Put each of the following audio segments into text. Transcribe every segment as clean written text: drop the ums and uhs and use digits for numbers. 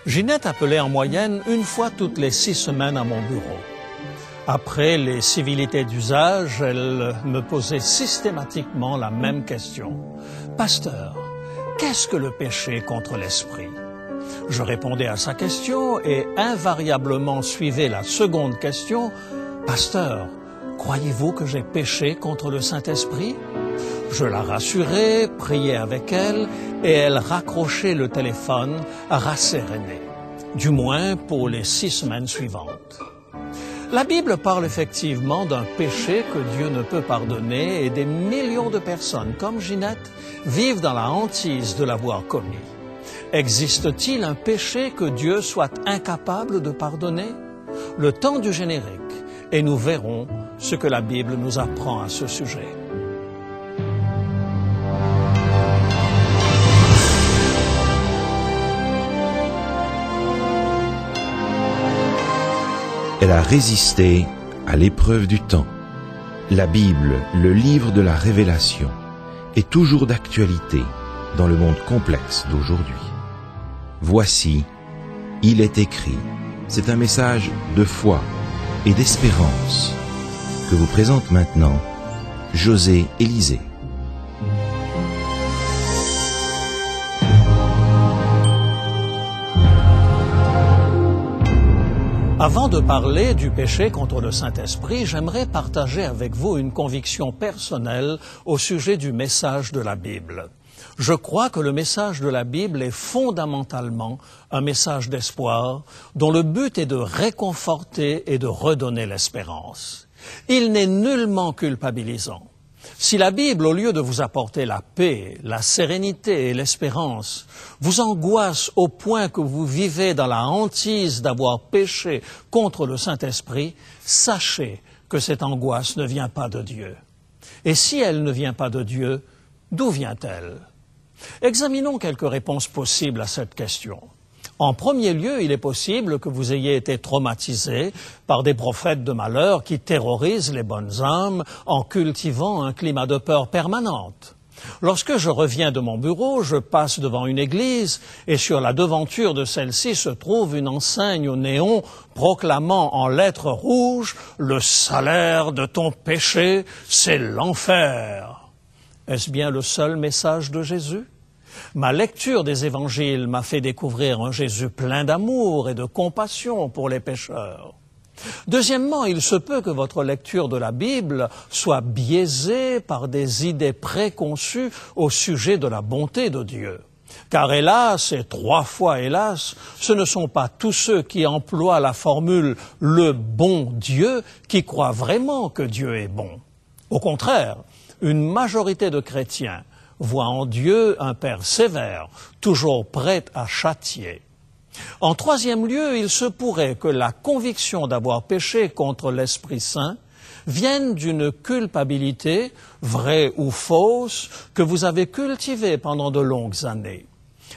Ginette appelait en moyenne une fois toutes les 6 semaines à mon bureau. Après les civilités d'usage, elle me posait systématiquement la même question. « Pasteur, qu'est-ce que le péché contre l'esprit ?» Je répondais à sa question et invariablement suivait la seconde question. « Pasteur, croyez-vous que j'ai péché contre le Saint-Esprit ?» Je la rassurais, priais avec elle et elle raccrochait le téléphone rassérénée, du moins pour les 6 semaines suivantes. La Bible parle effectivement d'un péché que Dieu ne peut pardonner et des millions de personnes, comme Ginette, vivent dans la hantise de l'avoir commis. Existe-t-il un péché que Dieu soit incapable de pardonner? Le temps du générique et nous verrons ce que la Bible nous apprend à ce sujet. Elle a résisté à l'épreuve du temps. La Bible, le livre de la révélation, est toujours d'actualité dans le monde complexe d'aujourd'hui. Voici, il est écrit. C'est un message de foi et d'espérance que vous présente maintenant José Élysée. Avant de parler du péché contre le Saint-Esprit, j'aimerais partager avec vous une conviction personnelle au sujet du message de la Bible. Je crois que le message de la Bible est fondamentalement un message d'espoir dont le but est de réconforter et de redonner l'espérance. Il n'est nullement culpabilisant. Si la Bible, au lieu de vous apporter la paix, la sérénité et l'espérance, vous angoisse au point que vous vivez dans la hantise d'avoir péché contre le Saint-Esprit, sachez que cette angoisse ne vient pas de Dieu. Et si elle ne vient pas de Dieu, d'où vient-elle? Examinons quelques réponses possibles à cette question. En premier lieu, il est possible que vous ayez été traumatisé par des prophètes de malheur qui terrorisent les bonnes âmes en cultivant un climat de peur permanente. Lorsque je reviens de mon bureau, je passe devant une église et sur la devanture de celle-ci se trouve une enseigne au néon proclamant en lettres rouges « Le salaire de ton péché, c'est l'enfer ». Est-ce bien le seul message de Jésus? Ma lecture des évangiles m'a fait découvrir un Jésus plein d'amour et de compassion pour les pécheurs. Deuxièmement, il se peut que votre lecture de la Bible soit biaisée par des idées préconçues au sujet de la bonté de Dieu. Car hélas, et 3 fois hélas, ce ne sont pas tous ceux qui emploient la formule « le bon Dieu » qui croient vraiment que Dieu est bon. Au contraire, une majorité de chrétiens voit en Dieu un Père sévère, toujours prêt à châtier. En troisième lieu, il se pourrait que la conviction d'avoir péché contre l'Esprit Saint vienne d'une culpabilité, vraie ou fausse, que vous avez cultivée pendant de longues années.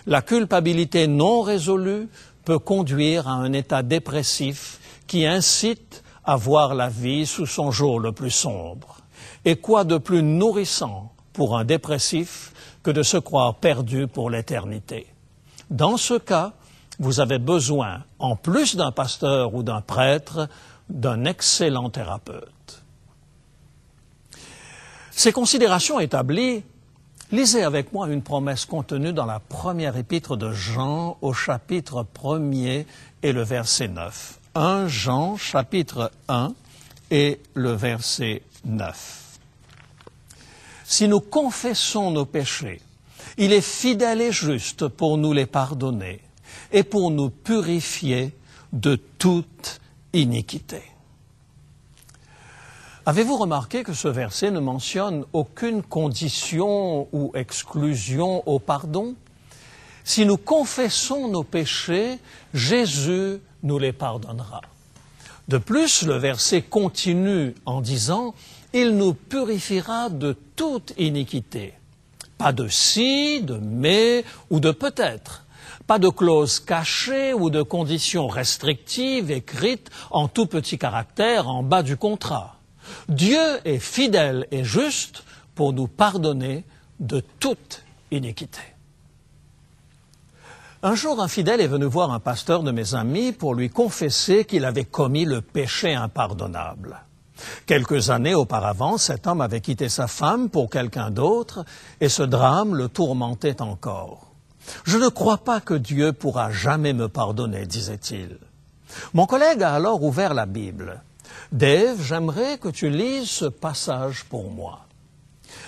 La culpabilité non résolue peut conduire à un état dépressif qui incite à voir la vie sous son jour le plus sombre. Et quoi de plus nourrissant pour un dépressif que de se croire perdu pour l'éternité. Dans ce cas, vous avez besoin, en plus d'un pasteur ou d'un prêtre, d'un excellent thérapeute. Ces considérations établies, lisez avec moi une promesse contenue dans la première épître de Jean au chapitre 1er et le verset 9. 1 Jean, chapitre 1 et le verset 9. Si nous confessons nos péchés, il est fidèle et juste pour nous les pardonner et pour nous purifier de toute iniquité. Avez-vous remarqué que ce verset ne mentionne aucune condition ou exclusion au pardon? Si nous confessons nos péchés, Jésus nous les pardonnera. De plus, le verset continue en disant « Il nous purifiera de toute iniquité ». Pas de si, de mais ou de peut-être. Pas de clause cachée ou de conditions restrictives écrites en tout petit caractère en bas du contrat. Dieu est fidèle et juste pour nous pardonner de toute iniquité. Un jour, un fidèle est venu voir un pasteur de mes amis pour lui confesser qu'il avait commis le péché impardonnable. Quelques années auparavant, cet homme avait quitté sa femme pour quelqu'un d'autre et ce drame le tourmentait encore. « Je ne crois pas que Dieu pourra jamais me pardonner, disait-il. Mon collègue a alors ouvert la Bible. « Dave, j'aimerais que tu lises ce passage pour moi. »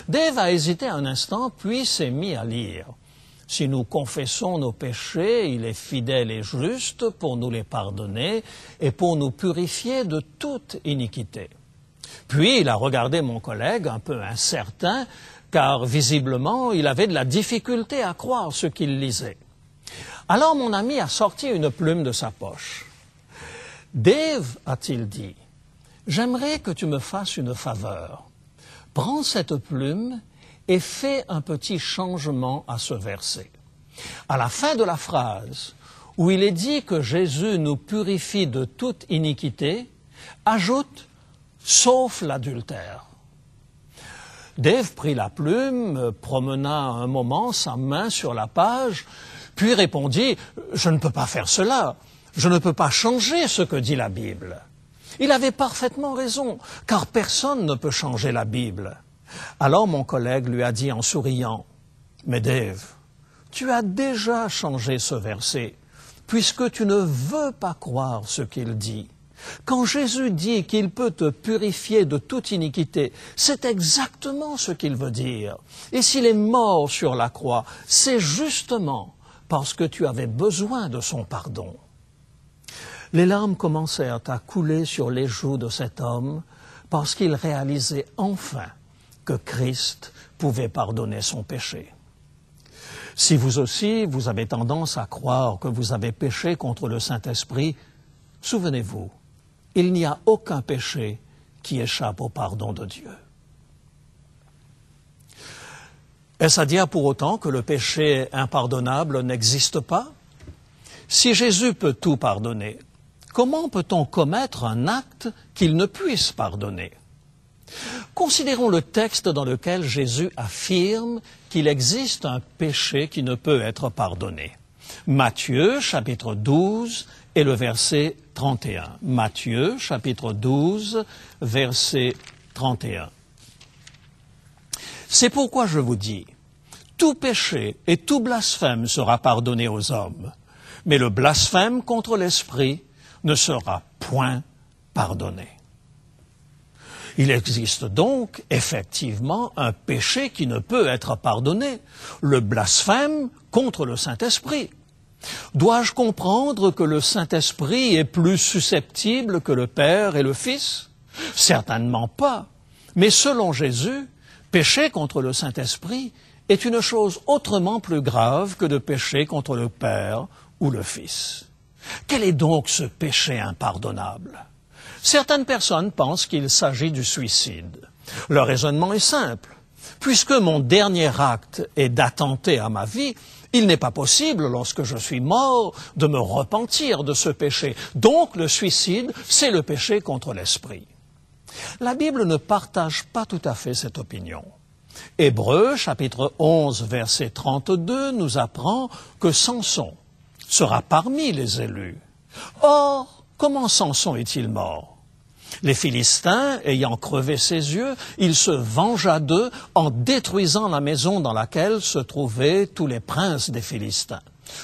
Dave a hésité un instant, puis s'est mis à lire. « Si nous confessons nos péchés, il est fidèle et juste pour nous les pardonner et pour nous purifier de toute iniquité. » Puis il a regardé mon collègue un peu incertain, car visiblement il avait de la difficulté à croire ce qu'il lisait. Alors mon ami a sorti une plume de sa poche. « Dave, a-t-il dit, j'aimerais que tu me fasses une faveur. Prends cette plume et fais un petit changement à ce verset. À la fin de la phrase, où il est dit que Jésus nous purifie de toute iniquité, ajoute « sauf l'adultère ». Dave prit la plume, promena un moment sa main sur la page, puis répondit « Je ne peux pas faire cela, je ne peux pas changer ce que dit la Bible ». Il avait parfaitement raison, car personne ne peut changer la Bible. Alors mon collègue lui a dit en souriant « Mais Dave, tu as déjà changé ce verset, puisque tu ne veux pas croire ce qu'il dit. Quand Jésus dit qu'il peut te purifier de toute iniquité, c'est exactement ce qu'il veut dire. Et s'il est mort sur la croix, c'est justement parce que tu avais besoin de son pardon. » Les larmes commencèrent à couler sur les joues de cet homme parce qu'il réalisait enfin que Christ pouvait pardonner son péché. Si vous aussi, vous avez tendance à croire que vous avez péché contre le Saint-Esprit, souvenez-vous, il n'y a aucun péché qui échappe au pardon de Dieu. Est-ce à dire pour autant que le péché impardonnable n'existe pas? Si Jésus peut tout pardonner, comment peut-on commettre un acte qu'il ne puisse pardonner? Considérons le texte dans lequel Jésus affirme qu'il existe un péché qui ne peut être pardonné. Matthieu, chapitre 12, et le verset 31. Matthieu, chapitre 12, verset 31. C'est pourquoi je vous dis, tout péché et tout blasphème sera pardonné aux hommes, mais le blasphème contre l'Esprit ne sera point pardonné. Il existe donc effectivement un péché qui ne peut être pardonné, le blasphème contre le Saint-Esprit. Dois-je comprendre que le Saint-Esprit est plus susceptible que le Père et le Fils? Certainement pas. Mais selon Jésus, pécher contre le Saint-Esprit est une chose autrement plus grave que de pécher contre le Père ou le Fils. Quel est donc ce péché impardonnable? Certaines personnes pensent qu'il s'agit du suicide. Leur raisonnement est simple. Puisque mon dernier acte est d'attenter à ma vie, il n'est pas possible, lorsque je suis mort, de me repentir de ce péché. Donc le suicide, c'est le péché contre l'esprit. La Bible ne partage pas tout à fait cette opinion. Hébreux, chapitre 11, verset 32, nous apprend que Samson sera parmi les élus. Or, comment Samson est-il mort? Les Philistins, ayant crevé ses yeux, il se vengea d'eux en détruisant la maison dans laquelle se trouvaient tous les princes des Philistins.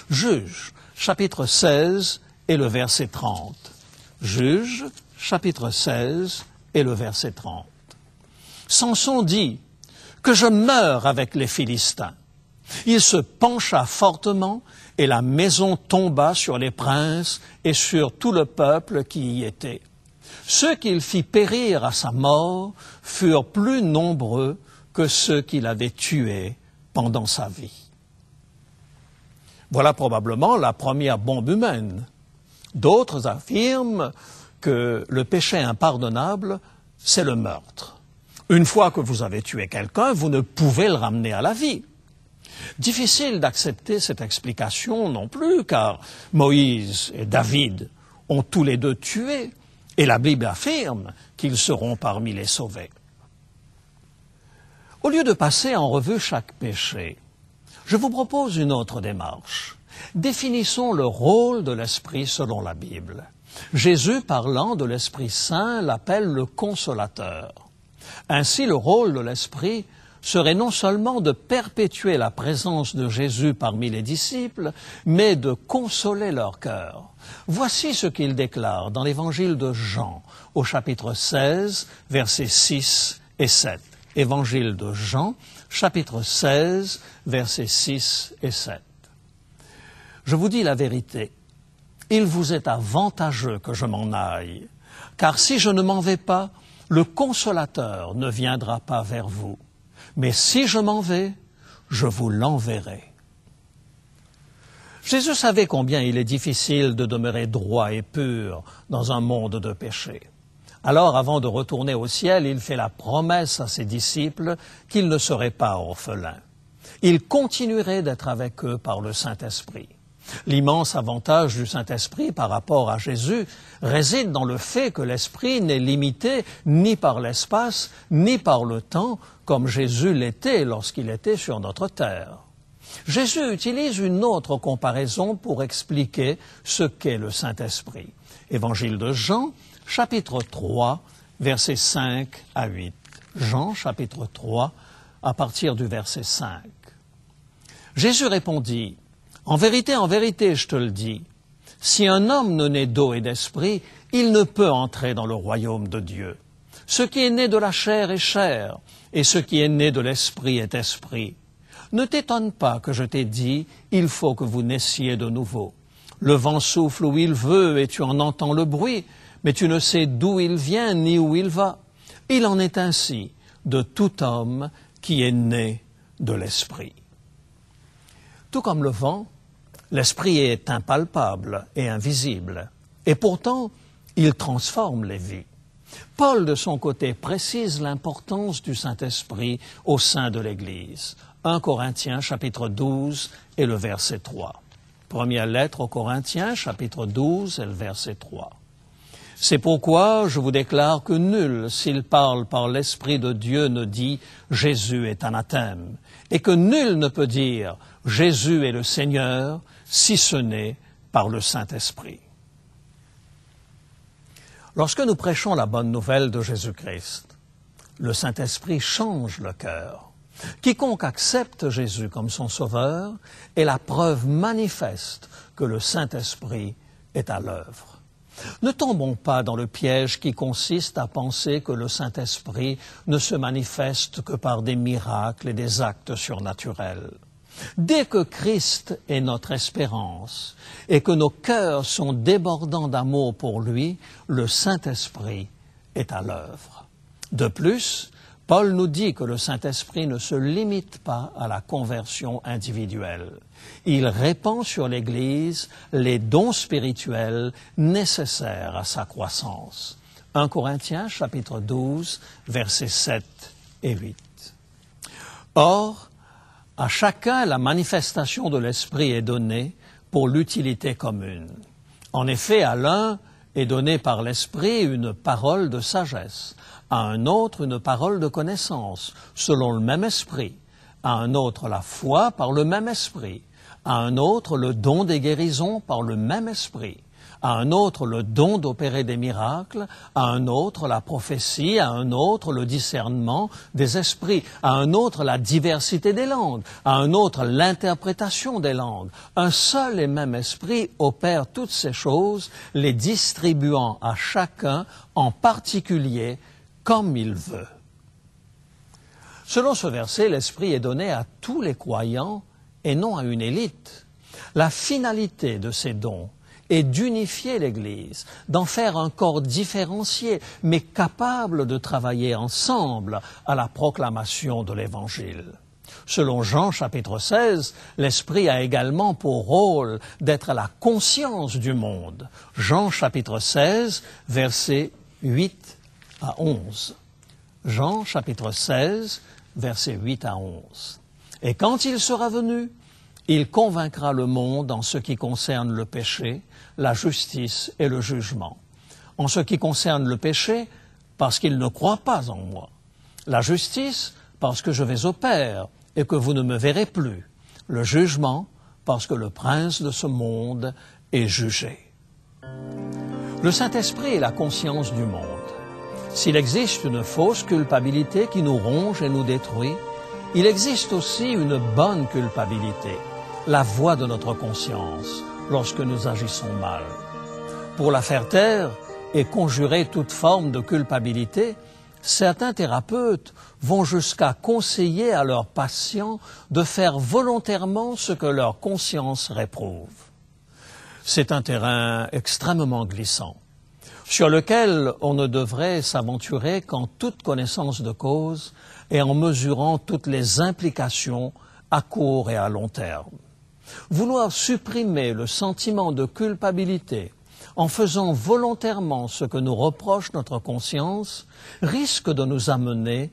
Juges, chapitre 16 et le verset 30. Juges, chapitre 16 et le verset 30. Samson dit que je meurs avec les Philistins. Il se pencha fortement et la maison tomba sur les princes et sur tout le peuple qui y était. Ceux qu'il fit périr à sa mort furent plus nombreux que ceux qu'il avait tués pendant sa vie. Voilà probablement la première bombe humaine. D'autres affirment que le péché impardonnable, c'est le meurtre. Une fois que vous avez tué quelqu'un, vous ne pouvez le ramener à la vie. Difficile d'accepter cette explication non plus, car Moïse et David ont tous les deux tué, et la Bible affirme qu'ils seront parmi les sauvés. Au lieu de passer en revue chaque péché, je vous propose une autre démarche. Définissons le rôle de l'Esprit selon la Bible. Jésus, parlant de l'Esprit Saint, l'appelle le Consolateur. Ainsi, le rôle de l'Esprit serait non seulement de perpétuer la présence de Jésus parmi les disciples, mais de consoler leur cœur. Voici ce qu'il déclare dans l'Évangile de Jean, au chapitre 16, versets 6 et 7. Évangile de Jean, chapitre 16, versets 6 et 7. Je vous dis la vérité, il vous est avantageux que je m'en aille, car si je ne m'en vais pas, le Consolateur ne viendra pas vers vous. Mais si je m'en vais, je vous l'enverrai. Jésus savait combien il est difficile de demeurer droit et pur dans un monde de péché. Alors, avant de retourner au ciel, il fait la promesse à ses disciples qu'ils ne seraient pas orphelins. Il continuerait d'être avec eux par le Saint-Esprit. L'immense avantage du Saint-Esprit par rapport à Jésus réside dans le fait que l'Esprit n'est limité ni par l'espace, ni par le temps, comme Jésus l'était lorsqu'il était sur notre terre. Jésus utilise une autre comparaison pour expliquer ce qu'est le Saint-Esprit. Évangile de Jean, chapitre 3, versets 5 à 8. Jean, chapitre 3, à partir du verset 5. Jésus répondit, « En vérité, je te le dis, si un homme ne naît d'eau et d'esprit, il ne peut entrer dans le royaume de Dieu. Ce qui est né de la chair est chair, et ce qui est né de l'esprit est esprit. Ne t'étonne pas que je t'ai dit, il faut que vous naissiez de nouveau. Le vent souffle où il veut et tu en entends le bruit, mais tu ne sais d'où il vient ni où il va. Il en est ainsi de tout homme qui est né de l'esprit. » Tout comme le vent, l'esprit est impalpable et invisible, et pourtant, il transforme les vies. Paul, de son côté, précise l'importance du Saint-Esprit au sein de l'Église. 1 Corinthiens, chapitre 12, et le verset 3. Première lettre aux Corinthiens, chapitre 12, et le verset 3. C'est pourquoi je vous déclare que nul, s'il parle par l'Esprit de Dieu, ne dit « Jésus est anathème », et que nul ne peut dire « Jésus est le Seigneur », si ce n'est par le Saint-Esprit. Lorsque nous prêchons la bonne nouvelle de Jésus-Christ, le Saint-Esprit change le cœur. Quiconque accepte Jésus comme son Sauveur est la preuve manifeste que le Saint-Esprit est à l'œuvre. Ne tombons pas dans le piège qui consiste à penser que le Saint-Esprit ne se manifeste que par des miracles et des actes surnaturels. Dès que Christ est notre espérance et que nos cœurs sont débordants d'amour pour lui, le Saint-Esprit est à l'œuvre. De plus, Paul nous dit que le Saint-Esprit ne se limite pas à la conversion individuelle. Il répand sur l'Église les dons spirituels nécessaires à sa croissance. 1 Corinthiens, chapitre 12, versets 7 et 8. Or, à chacun, la manifestation de l'Esprit est donnée pour l'utilité commune. En effet, à l'un est donnée par l'Esprit une parole de sagesse, à un autre une parole de connaissance, selon le même Esprit, à un autre la foi par le même Esprit, à un autre le don des guérisons par le même Esprit, à un autre le don d'opérer des miracles, à un autre la prophétie, à un autre le discernement des esprits, à un autre la diversité des langues, à un autre l'interprétation des langues. Un seul et même Esprit opère toutes ces choses, les distribuant à chacun en particulier comme il veut. Selon ce verset, l'Esprit est donné à tous les croyants et non à une élite. La finalité de ces dons est d'unifier l'Église, d'en faire un corps différencié, mais capable de travailler ensemble à la proclamation de l'Évangile. Selon Jean chapitre 16, l'Esprit a également pour rôle d'être la conscience du monde. Jean chapitre 16, versets 8 à 11. Jean chapitre 16, versets 8 à 11. Et quand il sera venu, il convaincra le monde en ce qui concerne le péché, la justice et le jugement. En ce qui concerne le péché, parce qu'il ne croit pas en moi. La justice, parce que je vais au Père et que vous ne me verrez plus. Le jugement, parce que le prince de ce monde est jugé. Le Saint-Esprit est la conscience du monde. S'il existe une fausse culpabilité qui nous ronge et nous détruit, il existe aussi une bonne culpabilité, la voix de notre conscience, lorsque nous agissons mal. Pour la faire taire et conjurer toute forme de culpabilité, certains thérapeutes vont jusqu'à conseiller à leurs patients de faire volontairement ce que leur conscience réprouve. C'est un terrain extrêmement glissant, sur lequel on ne devrait s'aventurer qu'en toute connaissance de cause et en mesurant toutes les implications à court et à long terme. Vouloir supprimer le sentiment de culpabilité en faisant volontairement ce que nous reproche notre conscience risque de nous amener